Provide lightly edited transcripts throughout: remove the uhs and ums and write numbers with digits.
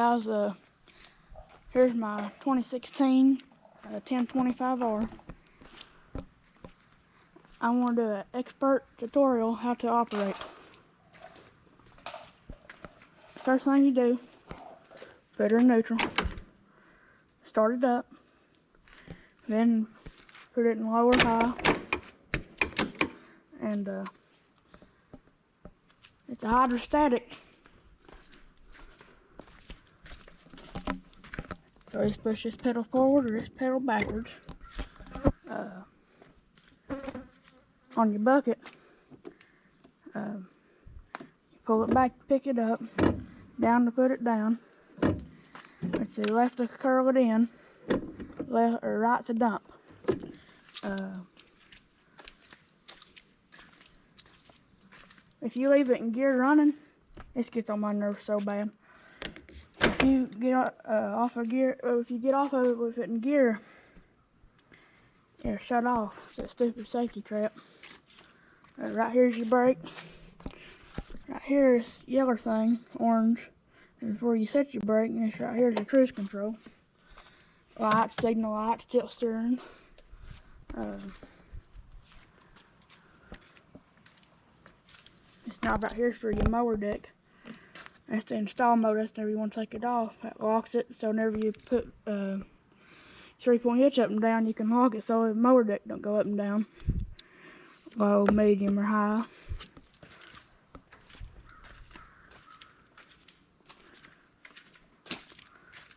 guys, here's my 2016 1025R. I want to do an expert tutorial how to operate. First thing you do, put her in neutral, start it up, then put it in low or high, and it's a hydrostatic. So just push this pedal forward or this pedal backwards. On your bucket, you pull it back to pick it up, down to put it down. Let's see, left to curl it in, left or right to dump. If you leave it in gear running, this gets on my nerves so bad. If you get off of gear, if you get off of it with it in gear, it'll shut off. It's that stupid safety trap. Right here's your brake. Right here is yellow thing, orange, is where you set your brake, and this right here is your cruise control. Lights, signal lights, tilt steering. This knob right here is for your mower deck. That's the install mode. That's whenever you want to take it off. That locks it, so whenever you put 3-point hitch up and down, you can lock it so the mower deck don't go up and down. Low, medium, or high.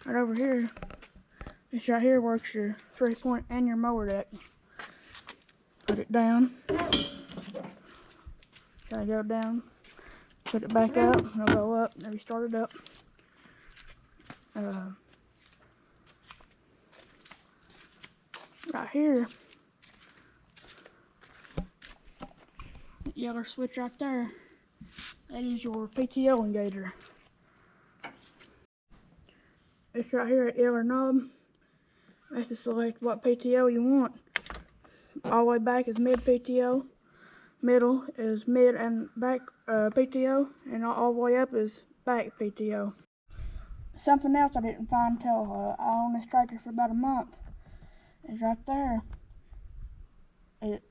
Right over here, this right here works your 3-point and your mower deck. Put it down. Gotta go down. Put it back up, and it'll go up. Whenever you start it up. Right here, that yellow switch right there, that is your PTO engager. This right here, that yellow knob, that's to select what PTO you want. All the way back is mid PTO, middle is mid and back PTO, and all the way up is back PTO. Something else I didn't find until I owned this tractor for about a month is right there.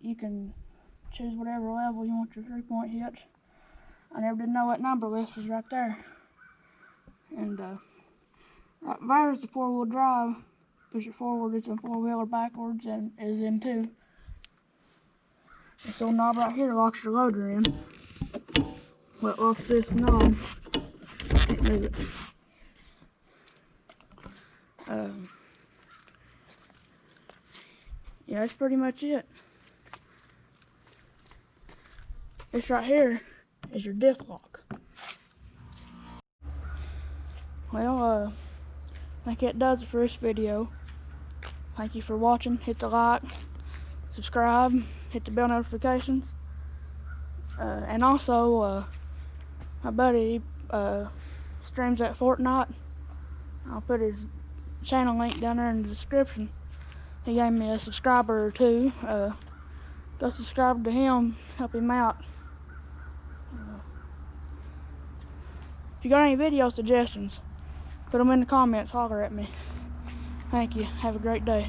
You can choose whatever level you want your 3-point hitch. I never did know what number list was right there. And right there is the 4-wheel drive. Push it forward, it's in 4-wheel, or backwards, and is in 2. This little knob right here locks your loader in. What locks this knob? Can't move it. Yeah, that's pretty much it. This right here is your diff lock. Well, I think that does it for this video. Thank you for watching. Hit the like, subscribe, hit the bell notifications. And also, my buddy streams at Fortnite. I'll put his channel link down there in the description. He gave me a subscriber or two. Go subscribe to him, help him out. If you got any video suggestions, put them in the comments, holler at me. Thank you. Have a great day.